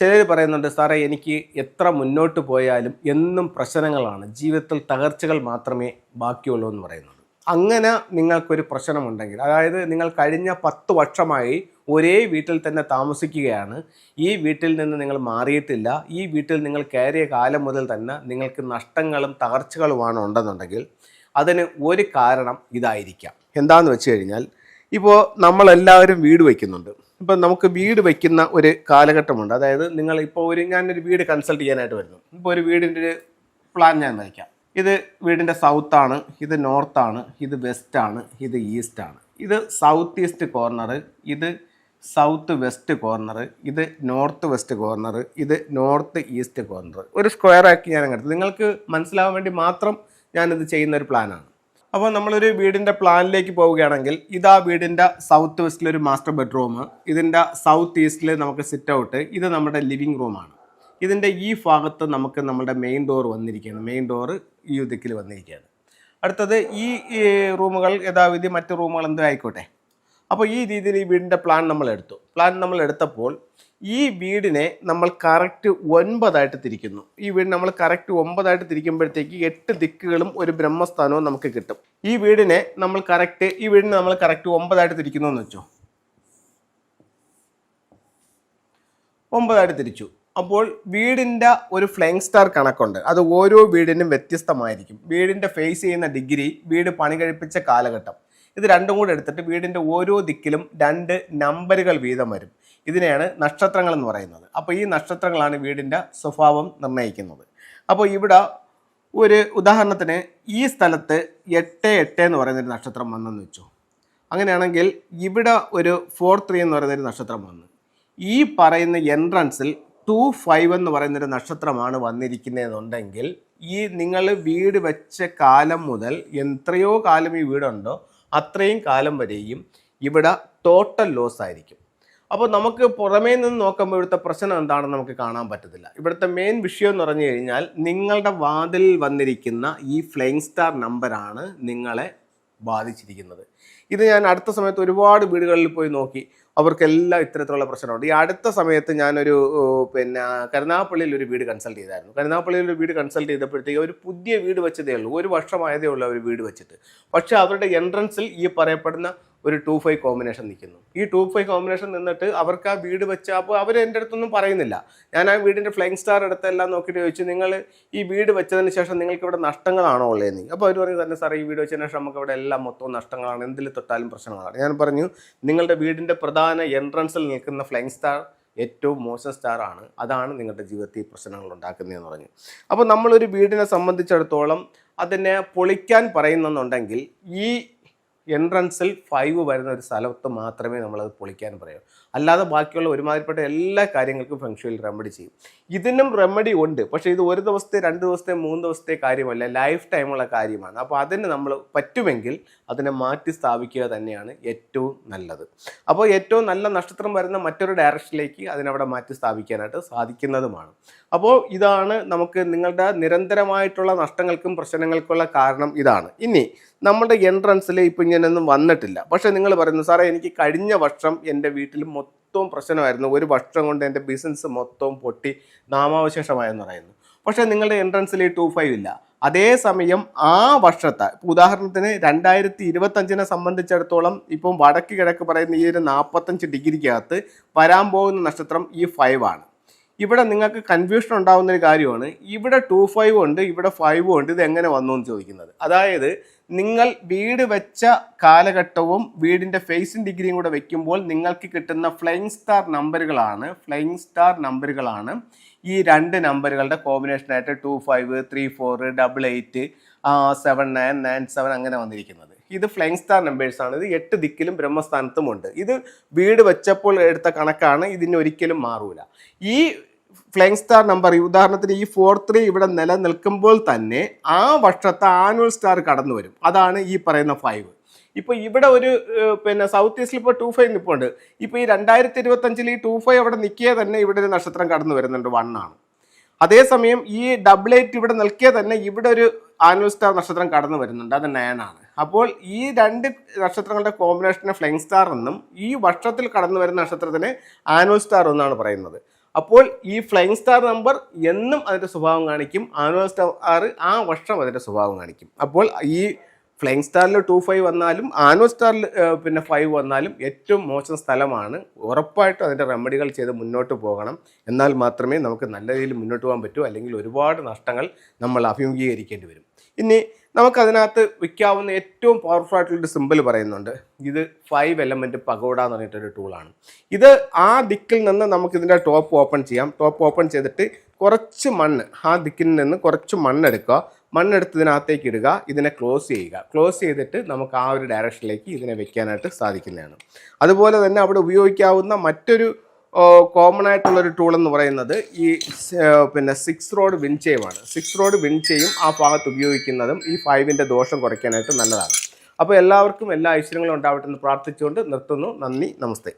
ചിലർ പറയുന്നുണ്ട്, സാറേ എനിക്ക് എത്ര മുന്നോട്ട് പോയാലും എന്നും പ്രശ്നങ്ങളാണ്, ജീവിതത്തിൽ തകർച്ചകൾ മാത്രമേ ബാക്കിയുള്ളൂ എന്ന് പറയുന്നത്. അങ്ങനെ നിങ്ങൾക്കൊരു പ്രശ്നമുണ്ടെങ്കിൽ, അതായത് നിങ്ങൾ കഴിഞ്ഞ 10 വർഷമായി ഒരേ വീട്ടിൽ തന്നെ താമസിക്കുകയാണ്, ഈ വീട്ടിൽ നിന്ന് നിങ്ങൾ മാറിയിട്ടില്ല, ഈ വീട്ടിൽ നിങ്ങൾ കയറിയ കാലം മുതൽ തന്നെ നിങ്ങൾക്ക് നഷ്ടങ്ങളും തകർച്ചകളുമാണ് ഉണ്ടെന്നുണ്ടെങ്കിൽ അതിന് ഒരു കാരണം ഇതായിരിക്കാം. എന്താണെന്ന് വെച്ച് കഴിഞ്ഞാൽ, ഇപ്പോൾ നമ്മളെല്ലാവരും വീട് വയ്ക്കുന്നുണ്ട്. ഇപ്പം നമുക്ക് വീട് വയ്ക്കുന്ന ഒരു കാലഘട്ടമുണ്ട്. അതായത് നിങ്ങൾ ഇപ്പോൾ ഞാനൊരു വീട് കൺസൾട്ട് ചെയ്യാനായിട്ട് വരുന്നു. ഇപ്പോൾ ഒരു വീടിൻ്റെ ഒരു പ്ലാൻ ഞാൻ വയ്ക്കാം. ഇത് വീടിൻ്റെ സൗത്താണ്, ഇത് നോർത്താണ്, ഇത് വെസ്റ്റാണ്, ഇത് ഈസ്റ്റാണ്, ഇത് സൗത്ത് ഈസ്റ്റ് കോർണർ, ഇത് സൗത്ത് വെസ്റ്റ് കോർണർ, ഇത് നോർത്ത് വെസ്റ്റ് കോർണർ, ഇത് നോർത്ത് ഈസ്റ്റ് കോർണർ. ഒരു സ്ക്വയർ ആക്കി ഞാൻ എടുത്തു, നിങ്ങൾക്ക് മനസ്സിലാവാൻ വേണ്ടി മാത്രം ഞാനിത് ചെയ്യുന്ന ഒരു പ്ലാനാണ്. അപ്പോൾ നമ്മളൊരു വീടിൻ്റെ പ്ലാനിലേക്ക് പോവുകയാണെങ്കിൽ, ഇതാ വീടിൻ്റെ സൗത്ത് വെസ്റ്റിലൊരു മാസ്റ്റർ ബെഡ്റൂം, ഇതിൻ്റെ സൗത്ത് ഈസ്റ്റിൽ നമുക്ക് സിറ്റ് ഔട്ട്, ഇത് നമ്മുടെ ലിവിങ് റൂമാണ്. ഇതിൻ്റെ ഈ ഭാഗത്ത് നമുക്ക് നമ്മുടെ മെയിൻ ഡോർ വന്നിരിക്കുകയാണ്. മെയിൻ ഡോറ് ഈ ദിക്കിൽ വന്നിരിക്കുകയാണ്. അടുത്തത് ഈ റൂമുകൾ യഥാവിധി മറ്റ് റൂമുകൾ എന്തും ആയിക്കോട്ടെ. അപ്പോൾ ഈ രീതിയിൽ ഈ വീടിൻ്റെ പ്ലാൻ നമ്മൾ എടുത്തപ്പോൾ ഈ വീടിനെ നമ്മൾ കറക്റ്റ് 9 തിരിക്കുന്നു. ഈ വീട് നമ്മൾ കറക്റ്റ് 9 തിരിക്കുമ്പോഴത്തേക്ക് 8 ദിക്കുകളും ഒരു ബ്രഹ്മസ്ഥാനവും നമുക്ക് കിട്ടും. ഈ വീടിനെ നമ്മൾ കറക്റ്റ് 9 തിരിക്കുന്നു എന്ന് വെച്ചോ. 9 തിരിച്ചു. അപ്പോൾ വീടിൻ്റെ ഒരു ഫ്ലൈങ് സ്റ്റാർ കണക്കുണ്ട്. അത് ഓരോ വീടിനും വ്യത്യസ്തമായിരിക്കും. വീടിൻ്റെ ഫേസ് ചെയ്യുന്ന ഡിഗ്രി, വീട് പണി കഴിപ്പിച്ച കാലഘട്ടം, ഇത് രണ്ടും കൂടെ എടുത്തിട്ട് വീടിൻ്റെ ഓരോ ദിക്കിലും 2 നമ്പറുകൾ വീതം വരും. ഇതിനെയാണ് നക്ഷത്രങ്ങൾ എന്ന് പറയുന്നത്. അപ്പോൾ ഈ നക്ഷത്രങ്ങളാണ് വീടിൻ്റെ സ്വഭാവം നിർണ്ണയിക്കുന്നത്. അപ്പോൾ ഇവിടെ ഒരു ഉദാഹരണത്തിന് ഈ സ്ഥലത്ത് 8 എന്ന് പറയുന്നൊരു നക്ഷത്രം വന്നെന്ന് വെച്ചു. അങ്ങനെയാണെങ്കിൽ ഇവിടെ ഒരു 4-3 എന്ന് പറയുന്നൊരു നക്ഷത്രം വന്നു. ഈ പറയുന്ന എൻട്രൻസിൽ 2-5 എന്ന് പറയുന്നൊരു നക്ഷത്രമാണ് വന്നിരിക്കുന്നതെന്നുണ്ടെങ്കിൽ, ഈ നിങ്ങൾ വീട് വെച്ച കാലം മുതൽ എത്രയോ കാലം ഈ വീടുണ്ടോ അത്രയും കാലം വരെയും ഇവിടെ ടോട്ടൽ ലോസ് ആയിരിക്കും. അപ്പോൾ നമുക്ക് പുറമേ നിന്ന് നോക്കുമ്പോൾ ഇവിടുത്തെ പ്രശ്നം എന്താണെന്ന് നമുക്ക് കാണാൻ പറ്റത്തില്ല. ഇവിടുത്തെ മെയിൻ വിഷയം എന്ന് പറഞ്ഞു കഴിഞ്ഞാൽ, നിങ്ങളുടെ വാതിലിൽ വന്നിരിക്കുന്ന ഈ ഫ്ലൈങ് സ്റ്റാർ നമ്പറാണ് നിങ്ങളെ ബാധിച്ചിരിക്കുന്നത്. ഇത് ഞാൻ അടുത്ത സമയത്ത് ഒരുപാട് വീടുകളിൽ പോയി നോക്കി, അവർക്കെല്ലാം ഇത്തരത്തിലുള്ള പ്രശ്നമുണ്ട്. ഈ അടുത്ത സമയത്ത് ഞാനൊരു കരുനാഗപ്പള്ളിയിൽ ഒരു വീട് കൺസൾട്ട് ചെയ്തായിരുന്നു. കരുനാഗപ്പള്ളിയിൽ ഒരു വീട് കൺസൾട്ട് ചെയ്തപ്പോഴത്തേക്ക് ഒരു പുതിയ വീട് വെച്ചതേ ഉള്ളൂ, 1 വർഷമായതേ ഉള്ളൂ അവർ വീട് വെച്ചിട്ട്. പക്ഷേ അവരുടെ എൻട്രൻസിൽ ഈ പറയപ്പെടുന്ന ഒരു 2-5 കോമ്പിനേഷൻ നിൽക്കുന്നു. ഈ 2-5 കോമ്പിനേഷൻ നിന്നിട്ട് അവർക്ക് ആ വീട് വെച്ചാൽ, അപ്പോൾ അവർ എൻ്റെ അടുത്തൊന്നും പറയുന്നില്ല. ഞാൻ ആ വീടിൻ്റെ ഫ്ലൈങ് സ്റ്റാർ എടുത്തെല്ലാം നോക്കിയിട്ട് ചോദിച്ചു, നിങ്ങൾ ഈ വീട് വെച്ചതിന് ശേഷം നിങ്ങൾക്ക് ഇവിടെ നഷ്ടങ്ങളാണോ ഉള്ളതെന്ന്. അപ്പോൾ അവർ പറഞ്ഞു, തന്നെ സാറേ ഈ വീട് വെച്ചതിന് ശേഷം നമുക്ക് ഇവിടെ എല്ലാം മൊത്തം നഷ്ടങ്ങളാണ്, എന്തിൽ തൊട്ടാലും പ്രശ്നങ്ങളാണ്. ഞാൻ പറഞ്ഞു, നിങ്ങളുടെ വീടിൻ്റെ പ്രധാന എൻട്രൻസിൽ നിൽക്കുന്ന ഫ്ലൈങ് സ്റ്റാർ ഏറ്റവും മോശം സ്റ്റാറാണ്, അതാണ് നിങ്ങളുടെ ജീവിതത്തിൽ പ്രശ്നങ്ങൾ ഉണ്ടാക്കുന്നതെന്ന് പറഞ്ഞു. അപ്പോൾ നമ്മളൊരു വീടിനെ സംബന്ധിച്ചിടത്തോളം അതിനെ പൊളിക്കാൻ പറയുന്നുണ്ടെങ്കിൽ ഈ എൻട്രൻസിൽ 5 വരുന്ന ഒരു സ്ഥലത്ത് മാത്രമേ നമ്മളത് പൊളിക്കാൻ പറയൂ. അല്ലാതെ ബാക്കിയുള്ള ഒരുമാതിരിപ്പെട്ട എല്ലാ കാര്യങ്ങൾക്കും ഫെങ്ഷുയിൽ റെമഡി ചെയ്യും. ഇതിനും റെമഡി ഉണ്ട്, പക്ഷേ ഇത് 1 ദിവസത്തെ 2 ദിവസത്തെ 3 ദിവസത്തെ കാര്യമല്ല, ലൈഫ് ടൈമുള്ള കാര്യമാണ്. അപ്പോൾ അതിന് നമ്മൾ പറ്റുമെങ്കിൽ അതിനെ മാറ്റി സ്ഥാപിക്കുക തന്നെയാണ് ഏറ്റവും നല്ലത്. അപ്പോൾ ഏറ്റവും നല്ല നക്ഷത്രം വരുന്ന മറ്റൊരു ഡയറക്ഷനിലേക്ക് അതിനവിടെ മാറ്റി സ്ഥാപിക്കാനായിട്ട് സാധിക്കുന്നതുമാണ്. അപ്പോൾ ഇതാണ് നമുക്ക് നിങ്ങളുടെ നിരന്തരമായിട്ടുള്ള നഷ്ടങ്ങൾക്കും പ്രശ്നങ്ങൾക്കുള്ള കാരണം ഇതാണ്. ഇനി നമ്മുടെ എൻട്രൻസിൽ ഇപ്പം ഇങ്ങനെയൊന്നും വന്നിട്ടില്ല, പക്ഷേ നിങ്ങൾ പറയുന്നു, സാറേ എനിക്ക് കഴിഞ്ഞ വർഷം എൻ്റെ വീട്ടിൽ മൊത്തവും പ്രശ്നമായിരുന്നു, 1 വർഷം കൊണ്ട് എൻ്റെ ബിസിനസ് മൊത്തവും പൊട്ടി നാമാവശേഷമായെന്ന് പറയുന്നു. പക്ഷേ നിങ്ങളുടെ എൻട്രൻസിൽ 2-5 ഇല്ല. അതേസമയം ആ വർഷത്തെ, ഉദാഹരണത്തിന് 2025 സംബന്ധിച്ചിടത്തോളം ഇപ്പം വടക്ക് കിഴക്ക് പറയുന്ന ഈ ഒരു 45 ഡിഗ്രിക്കകത്ത് വരാൻ പോകുന്ന നക്ഷത്രം ഈ 5 ആണ്. ഇവിടെ നിങ്ങൾക്ക് കൺഫ്യൂഷൻ ഉണ്ടാകുന്നൊരു കാര്യമാണ്, ഇവിടെ 2-5 ഉണ്ട്, ഇവിടെ 5 ഉണ്ട്, ഇത് എങ്ങനെ വന്നു എന്ന് ചോദിക്കുന്നത്. അതായത് നിങ്ങൾ വീട് വെച്ച കാലഘട്ടവും വീടിൻ്റെ ഫേസിങ് ഡിഗ്രിയും കൂടെ വെക്കുമ്പോൾ നിങ്ങൾക്ക് കിട്ടുന്ന ഫ്ലൈങ് സ്റ്റാർ നമ്പറുകളാണ് ഈ 2 നമ്പറുകളുടെ കോമ്പിനേഷനായിട്ട് 2-5, 3-4, 8-8, 7-9, 9-7 അങ്ങനെ വന്നിരിക്കുന്നത്. ഇത് ഫ്ലൈങ് സ്റ്റാർ നമ്പേഴ്സാണ്. ഇത് 8 ദിക്കിലും ബ്രഹ്മസ്ഥാനത്തുമുണ്ട്. ഇത് വീട് വെച്ചപ്പോൾ എടുത്ത കണക്കാണ്, ഇതിന് ഒരിക്കലും മാറൂല. ഈ ഫ്ലൈങ് സ്റ്റാർ നമ്പർ, ഉദാഹരണത്തിന് ഈ 4-3 ഇവിടെ നിലനിൽക്കുമ്പോൾ തന്നെ ആ വർഷത്തെ ആനുവൽ സ്റ്റാർ കടന്നു വരും. അതാണ് ഈ പറയുന്ന 5. ഇപ്പോൾ ഇവിടെ ഒരു സൗത്ത് ഈസ്റ്റിൽ ഇപ്പോൾ 2-5 നിൽപ്പുണ്ട്. ഇപ്പോൾ ഈ 2025 ഈ 2-5 അവിടെ നിൽക്കിയേ തന്നെ ഇവിടെ ഒരു നക്ഷത്രം കടന്നു വരുന്നുണ്ട്, 1 ആണ്. അതേസമയം ഈ 8-8 ഇവിടെ നിൽക്കിയേ തന്നെ ഇവിടെ ഒരു ആനുവൽ സ്റ്റാർ നക്ഷത്രം കടന്നു വരുന്നുണ്ട്, അത് 9 ആണ്. അപ്പോൾ ഈ 2 നക്ഷത്രങ്ങളുടെ കോമ്പിനേഷനെ ഫ്ലൈങ് സ്റ്റാർ എന്നും ഈ വർഷത്തിൽ കടന്നു വരുന്ന നക്ഷത്രത്തിന് ആനുവൽ സ്റ്റാർ എന്നാണ് പറയുന്നത്. അപ്പോൾ ഈ ഫ്ലൈയിങ് സ്റ്റാർ നമ്പർ എന്നും അതിൻ്റെ സ്വഭാവം കാണിക്കും, ആനുവൽ സ്റ്റാർ ആ വർഷം അതിൻ്റെ സ്വഭാവം കാണിക്കും. അപ്പോൾ ഈ ഫ്ലൈയിങ് സ്റ്റാറിൽ 25 വന്നാലും ആനുവൽ സ്റ്റാറിൽ 5 വന്നാലും ഏറ്റവും മോശം സ്ഥലമാണ്. ഉറപ്പായിട്ടും അതിൻ്റെ റെമഡികൾ ചെയ്ത് മുന്നോട്ട് പോകണം. എന്നാൽ മാത്രമേ നമുക്ക് നല്ല രീതിയിൽ മുന്നോട്ട് പോകാൻ പറ്റൂ. അല്ലെങ്കിൽ ഒരുപാട് നഷ്ടങ്ങൾ നമ്മൾ അഭിമുഖീകരിക്കേണ്ടി വരും. ഇനി നമുക്കതിനകത്ത് വയ്ക്കാവുന്ന ഏറ്റവും പവർഫുൾ ആയിട്ടുള്ളൊരു സിമ്പിൾ പറയുന്നുണ്ട്. ഇത് 5 എലമെൻറ്റ് പഗോഡ എന്ന് പറഞ്ഞിട്ടൊരു ടൂളാണ്. ഇത് ആ ദിക്കിൽ നിന്ന് നമുക്കിതിൻ്റെ ടോപ്പ് ഓപ്പൺ ചെയ്യാം. ടോപ്പ് ഓപ്പൺ ചെയ്തിട്ട് കുറച്ച് മണ്ണ്, ആ ദിക്കിൽ നിന്ന് കുറച്ച് മണ്ണെടുക്കുക. മണ്ണെടുത്ത് ഇതിനകത്തേക്ക് ഇടുക, ഇതിനെ ക്ലോസ് ചെയ്യുക. ക്ലോസ് ചെയ്തിട്ട് നമുക്ക് ആ ഒരു ഡയറക്ഷനിലേക്ക് ഇതിനെ വെക്കാനായിട്ട് സാധിക്കുന്നതാണ്. അതുപോലെ തന്നെ അവിടെ ഉപയോഗിക്കാവുന്ന മറ്റൊരു കോമൺ ആയിട്ടുള്ളൊരു ടൂൾ എന്ന് പറയുന്നത് ഈ 6 റോഡ് വിൻചെയുമാണ്. 6 റോഡ് വിൻചെയും ആ ഭാഗത്ത് ഉപയോഗിക്കുന്നതും ഈ 5ൻ്റെ ദോഷം കുറയ്ക്കാനായിട്ട് നല്ലതാണ്. അപ്പോൾ എല്ലാവർക്കും എല്ലാ ഐശ്വര്യങ്ങളും ഉണ്ടാവട്ടെ എന്ന് പ്രാർത്ഥിച്ചുകൊണ്ട് നിർത്തുന്നു. നന്ദി, നമസ്തേ.